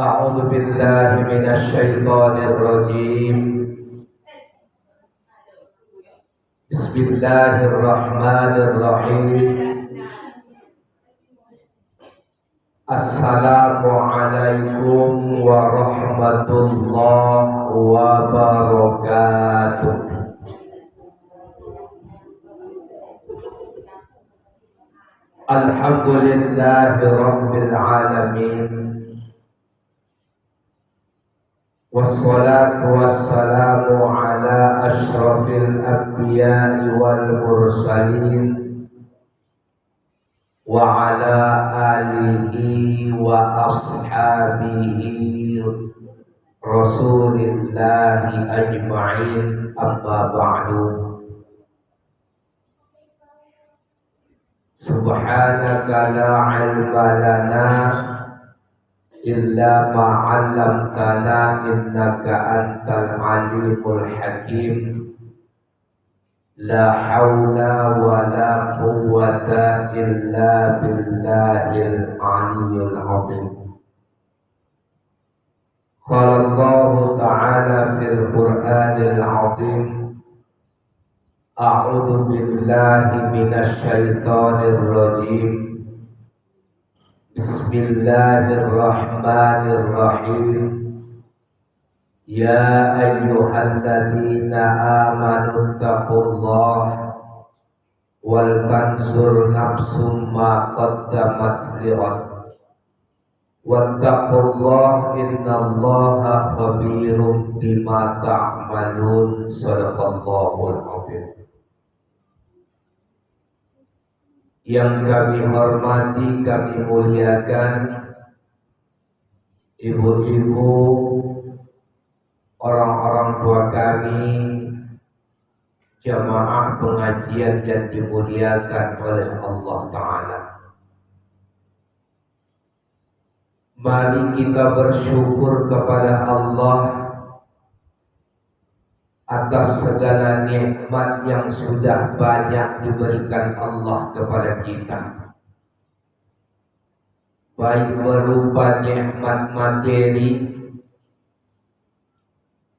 أعوذ بالله من الشيطان الرجيم. بسم الله الرحمن الرحيم. السلام عليكم ورحمة الله وبركاته. الحمد لله رب العالمين، والصلاة والسلام على أشرف الأنبياء والمرسلين وعلى آله وأصحابه رسول الله أجمعين. أما بعد، سبحانك لا علم لنا إلا ما علمتنا إنك أنت العليم الحكيم. لا حول ولا قوة إلا بالله العلي العظيم. قال الله تعالى في القرآن العظيم: أعوذ بالله من الشيطان الرجيم. بسم الله الرحمن الرحيم. يا أيها الذين آمنوا اتقوا الله ولتنظر نفس ما قدمت لغد واتقوا الله إن الله خبير بما تعملون. صدق الله العظيم. Yang kami hormati, kami muliakan ibu-ibu, orang-orang tua kami, jamaah pengajian yang dimuliakan oleh Allah Ta'ala. Mari kita bersyukur kepada Allah atas segala nikmat yang sudah banyak diberikan Allah kepada kita, baik berupa nikmat materi,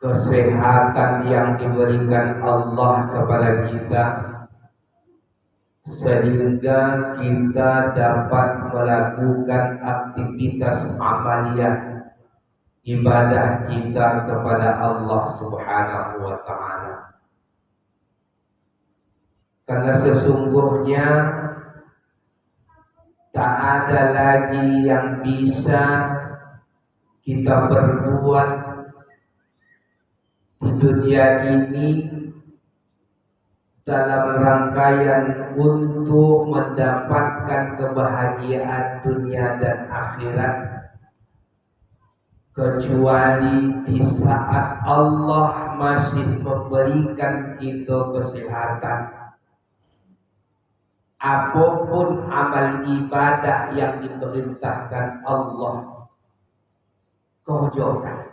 kesehatan yang diberikan Allah kepada kita, sehingga kita dapat melakukan aktivitas amaliyah ibadah kita kepada Allah Subhanahu wa Ta'ala. Karena sesungguhnya tak ada lagi yang bisa kita berbuat di dunia ini dalam rangkaian untuk mendapatkan kebahagiaan dunia dan akhirat, kecuali di saat Allah masih memberikan kita kesehatan. Apapun amal ibadah yang diperintahkan Allah, kerjakan.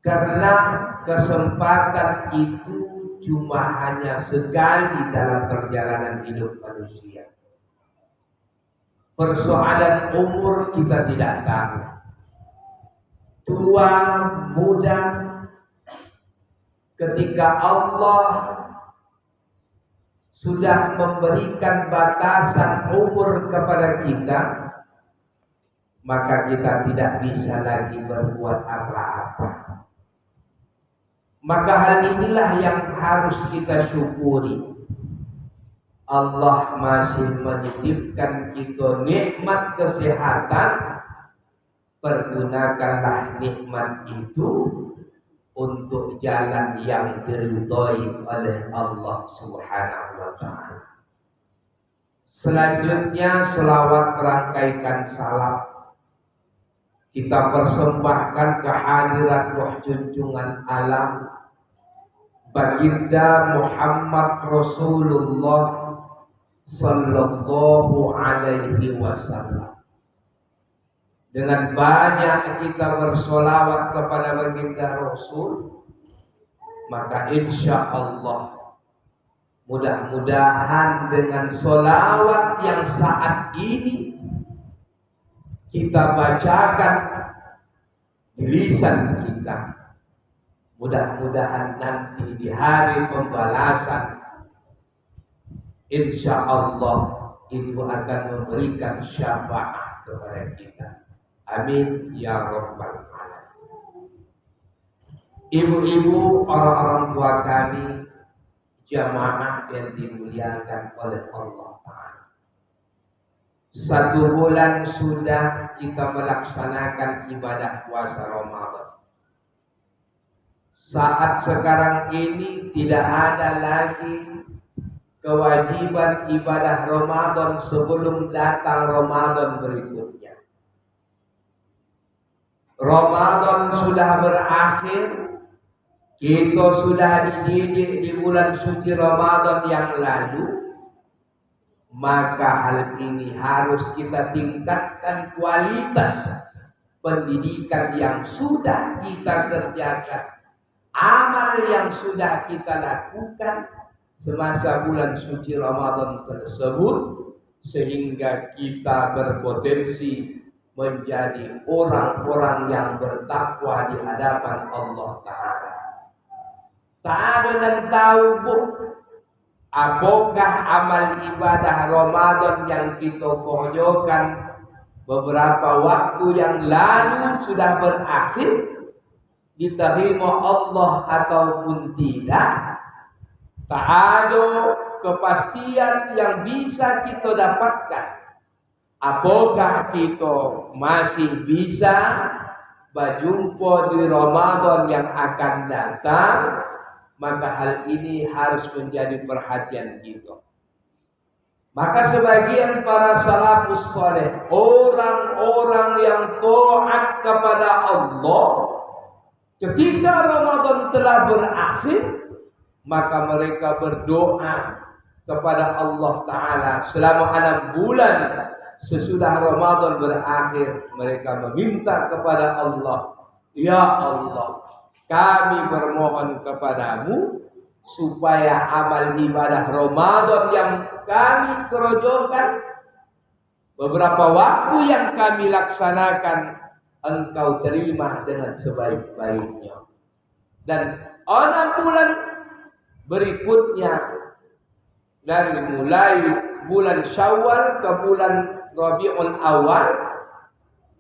Karena kesempatan itu cuma hanya sekali dalam perjalanan hidup manusia. Persoalan umur kita tidak tahu, tua, muda. Ketika Allah sudah memberikan batasan umur kepada kita, maka kita tidak bisa lagi berbuat apa-apa. Maka hal inilah yang harus kita syukuri. Allah masih menitipkan kita nikmat kesehatan. Pergunakanlah nikmat itu untuk jalan yang diridhai oleh Allah Subhanahu wa Ta'ala. Selanjutnya, selawat merangkaikan salam kita persembahkan kehadirat Roh Junjungan Alam Baginda Muhammad Rasulullah Sallallahu Alaihi Wasallam. Dengan banyak kita bersolawat kepada baginda Rasul, maka insya Allah mudah-mudahan dengan solawat yang saat ini kita bacakan di lisan kita. Mudah-mudahan nanti di hari pembalasan insya Allah itu akan memberikan syafaat kepada kita. Amin ya rabbal alamin. Ibu-ibu, orang-orang tua kami, jamaah yang dimuliakan oleh Allah Ta'ala. 1 bulan sudah kita melaksanakan ibadah puasa Ramadan. Saat sekarang ini tidak ada lagi kewajiban ibadah Ramadan sebelum datang Ramadan berikutnya. Ramadan sudah berakhir, kita sudah dididik di bulan suci Ramadan yang lalu, maka hal ini harus kita tingkatkan kualitas pendidikan yang sudah kita kerjakan, amal yang sudah kita lakukan semasa bulan suci Ramadan tersebut, sehingga kita berpotensi menjadi orang-orang yang bertakwa di hadapan Allah Ta'ala. Tak ada yang tahu apakah amal ibadah Ramadan yang kita kerjakan beberapa waktu yang lalu sudah berakhir, diterima Allah ataupun tidak. Tak ada kepastian yang bisa kita dapatkan. Apakah kita masih bisa berjumpa di Ramadan yang akan datang? Maka hal ini harus menjadi perhatian kita. Maka sebagian para salafus saleh, orang-orang yang taat kepada Allah, ketika Ramadan telah berakhir, maka mereka berdoa kepada Allah Ta'ala selama 6 bulan sesudah Ramadan berakhir. Mereka meminta kepada Allah, ya Allah, kami bermohon kepadamu supaya amal ibadah Ramadan yang kami kerjakan, beberapa waktu yang kami laksanakan, Engkau terima dengan sebaik-baiknya. Dan 6 bulan berikutnya, dari mulai bulan Syawal ke bulan Rabiul Awal,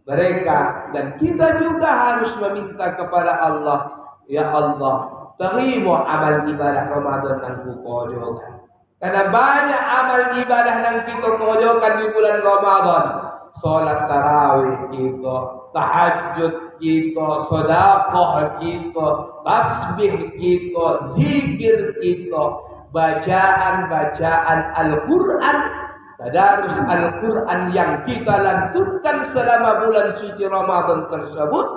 mereka dan kita juga harus meminta kepada Allah, ya Allah, terima amal ibadah Ramadan yang kukerjakan. Karena banyak amal ibadah yang kita kerjakan di bulan Ramadan. Salat tarawih kita, tahajud kita, sedekah kita, tasbih kita, zikir kita, bacaan Al-Quran, tadarus Al-Quran yang kita lantunkan selama bulan suci Ramadan tersebut,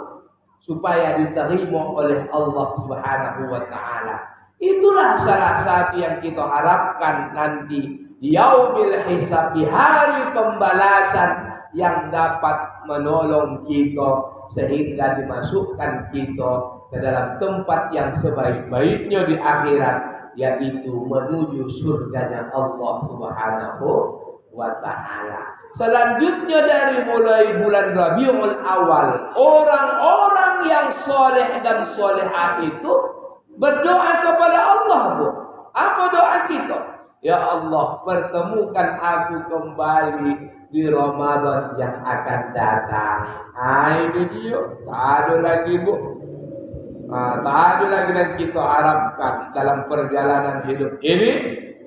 supaya diterima oleh Allah Subhanahu wa Ta'ala. Itulah salah satu yang kita harapkan nanti di yaumil hisab, di hari pembalasan, yang dapat menolong kita sehingga dimasukkan kita ke dalam tempat yang sebaik-baiknya di akhirat, yaitu menuju surganya Allah Subhanahu wa Ta'ala. Selanjutnya dari mulai bulan Rabiul Awal, orang-orang yang soleh dan solehah itu berdoa kepada Allah. Apa doa kita? Ya Allah, pertemukan aku kembali di Ramadan yang akan datang. Ini dia. Tak ada lagi tak ada lagi yang kita harapkan dalam perjalanan hidup ini,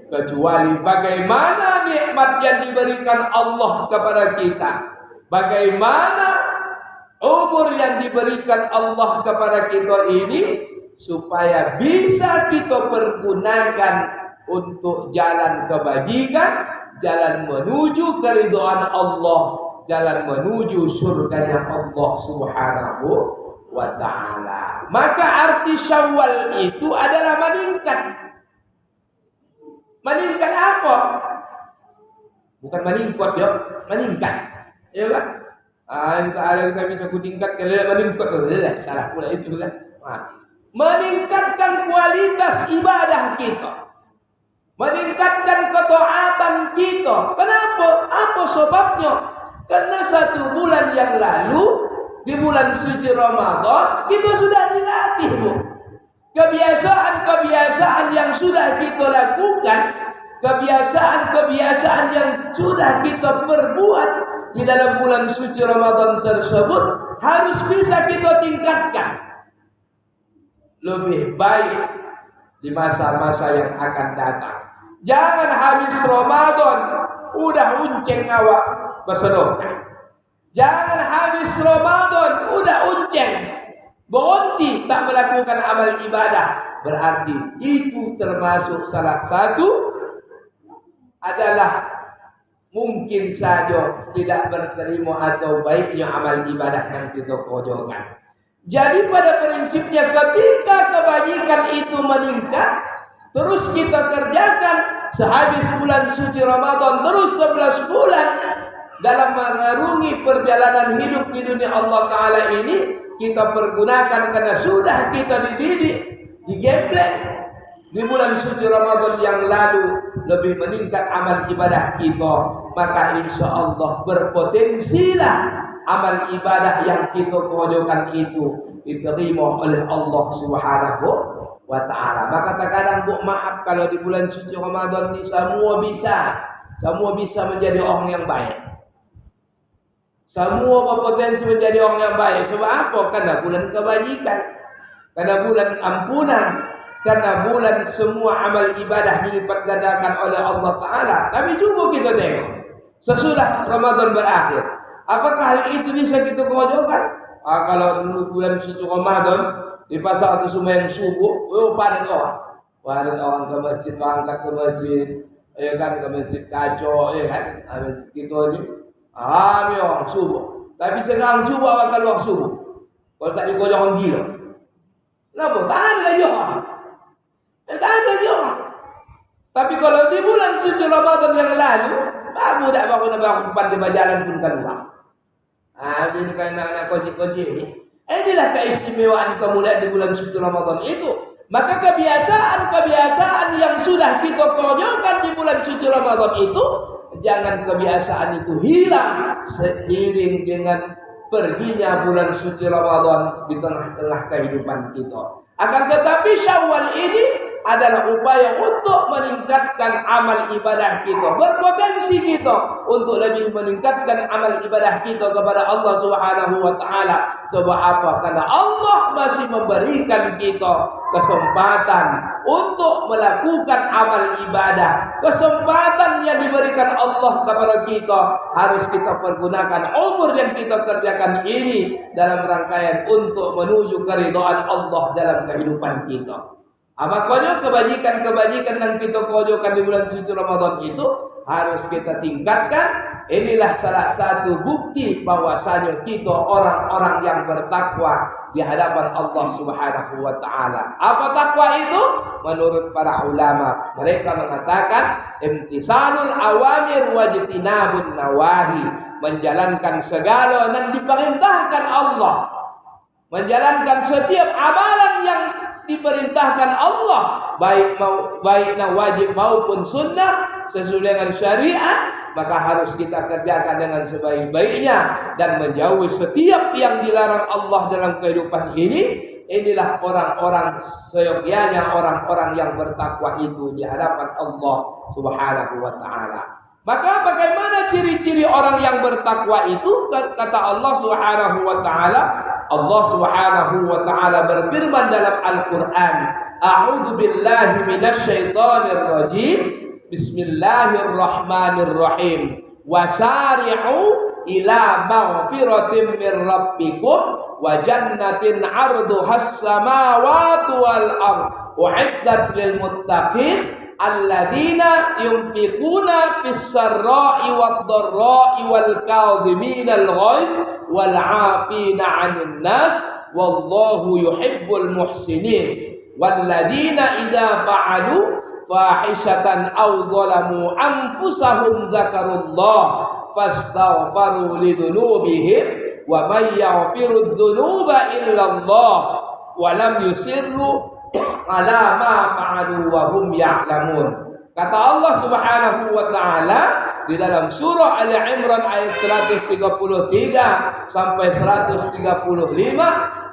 kecuali bagaimana nikmat yang diberikan Allah kepada kita, bagaimana umur yang diberikan Allah kepada kita ini, supaya bisa kita pergunakan untuk jalan kebajikan, jalan menuju keridhaan Allah, jalan menuju surganya Allah Subhanahu wa Ta'ala. Maka arti Syawal itu adalah meningkat. Meningkat apa? Bukan meningkat, ya, meningkat. Ya kan? Kita bisa kutingkat kalau meningkat, salah pula itu kan. Meningkatkan kualitas ibadah kita, meningkatkan ketaatan kita. Kenapa? Apa sebabnya? Karena 1 bulan yang lalu di bulan suci Ramadan kita sudah dilatih, Bu. Kebiasaan-kebiasaan yang sudah kita lakukan, kebiasaan-kebiasaan yang sudah kita perbuat di dalam bulan suci Ramadan tersebut harus bisa kita tingkatkan lebih baik di masa-masa yang akan datang. Jangan habis Ramadan udah unceng awak bersedekah. Jangan habis Ramadan udah unceng berhenti tak melakukan amal ibadah. Berarti itu termasuk salah satu adalah mungkin saja tidak berterima atau baiknya amal ibadah yang kita kerjakan. Jadi pada prinsipnya ketika kebajikan itu meningkat, terus kita kerjakan sehabis bulan suci Ramadan, terus 11 bulan dalam mengarungi perjalanan hidup di dunia Allah Ta'ala ini, kita pergunakan karena sudah kita dididik, digembleng di bulan suci Ramadan yang lalu lebih meningkat amal ibadah kita, maka insya Allah berpotensilah amal ibadah yang kita kerjakan itu diterima oleh Allah Subhanahu wa Ta'ala. Maka terkadang Bu, maaf kalau di bulan suci Ramadan ini semua bisa menjadi orang yang baik. Semua berpotensi menjadi orang yang baik. Sebab apa? Karena bulan kebajikan, karena bulan ampunan, karena bulan semua amal ibadah dilipat gandakan oleh Allah Ta'ala. Tapi cuba kita tengok sesudah Ramadan berakhir, apakah hal itu bisa kita kerjakan? Kalau dulu bulan suci Ramadan di pasar itu sembahyang subuh, padat orang ke masjid, berangkat ke masjid, ya kan, ke masjid kacau, ya kan, kita ini ramai orang subuh. Tapi sekarang cuba orang keluar subuh, kalau tak ikut orang gila. Kenapa? Tak ada lagi orang. Tak ada lagi orang. Tapi kalau di bulan suci Ramadan yang lalu, baru tak bangun di berjalan pun keluar. Jadi kan anak-anak kocik-kocik ini, inilah keistimewaan kemuliaan di bulan suci Ramadan itu. Maka kebiasaan-kebiasaan yang sudah kita kerjakan di bulan suci Ramadan itu, jangan kebiasaan itu hilang seiring dengan perginya bulan suci Ramadan di tengah-tengah kehidupan kita. Akan tetapi Syawal ini adalah upaya untuk meningkatkan amal ibadah kita, berpotensi kita untuk lebih meningkatkan amal ibadah kita kepada Allah Subhanahu wa Ta'ala. Sebab apa? Karena Allah masih memberikan kita kesempatan untuk melakukan amal ibadah. Kesempatan yang diberikan Allah kepada kita harus kita pergunakan umur yang kita kerjakan ini dalam rangkaian untuk menuju keridhaan Allah dalam kehidupan kita. Makanya kebajikan-kebajikan yang kita kerjakan di bulan suci Ramadan itu harus kita tingkatkan. Inilah salah satu bukti bahwasanya kita orang-orang yang bertakwa di hadapan Allah Subhanahu wa Ta'ala. Apa takwa itu? Menurut para ulama, mereka mengatakan imtisalul awamir wajtinabun nawahi, menjalankan segala yang diperintahkan Allah, menjalankan setiap amalan yang diperintahkan Allah, baik wajib maupun sunnah sesuai dengan syariat, maka harus kita kerjakan dengan sebaik-baiknya dan menjauhi setiap yang dilarang Allah dalam kehidupan ini. Inilah orang-orang seyogyanya orang-orang yang bertakwa itu di hadapan Allah Subhanahu wa Ta'ala. Maka bagaimana ciri-ciri orang yang bertakwa itu? Kata Allah Subhanahu wa Ta'ala, Allah Subhanahu wa Ta'ala berfirman dalam Al-Quran, A'udzu billahi minasyaitonir rajim, Bismillahirrahmanirrahim, wasari'u ila maghfiratin min rabbikum wa jannatin 'arduhas samawati wal ardh u'iddat lil muttaqin alladzina yunfiquna fis sarra'i wad dharra'i wal kadhiminal ghaidh wal 'afina 'anil nas wallahu yuhibbul muhsinin walladzina idza fa'alu fahishatan aw zalamu anfusahum zakarullah fastaghfaru lidzunubihim wa may yaghfiru dzunuba illallah wa lam yusirru ala ma fa'alu wa hum ya'lamun. Kata Allah Subhanahu wa Ta'ala, di dalam surah Ali Imran ayat 133 sampai 135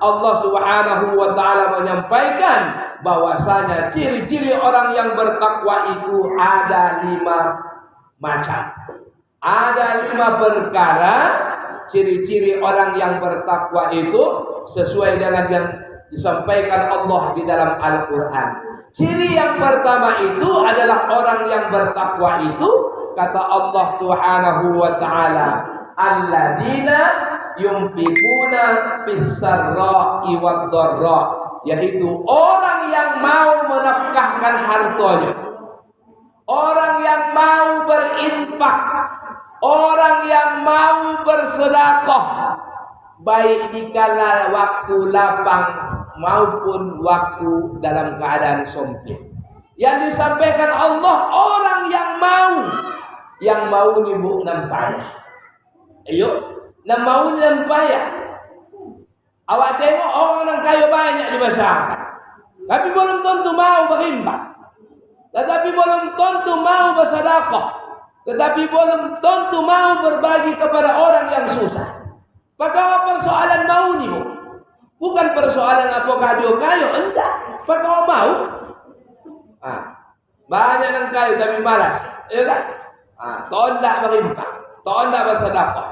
Allah Subhanahu wa taala menyampaikan bahwasanya ciri-ciri orang yang bertakwa itu ada 5 macam. Ada 5 perkara ciri-ciri orang yang bertakwa itu sesuai dengan yang disampaikan Allah di dalam Al-Quran. Ciri yang pertama itu adalah orang yang bertakwa itu, kata Allah Subhanahu wa taala, alladzina yunfikuna fis sarra'i wad dharra, yaitu orang yang mau menafkahkan hartanya, orang yang mau berinfak, orang yang mau bersedekah, baik di kala waktu lapang maupun waktu dalam keadaan sempit. Yang disampaikan Allah, orang yang mau ni bu nampayah. Ayo, mau nampayah. Awak tengok orang kaya banyak di masyarakat, tapi belum tentu mau berimbang, tetapi belum tentu mau bersedekah, tetapi belum tentu mau berbagi kepada orang yang susah. Maka persoalan mau ni bu, bukan persoalan apakah dia kaya, enggak. Maka mau. Banyak yang kaya tapi malas, ya kan? Tak nak berimpang, tak nak bersedekah.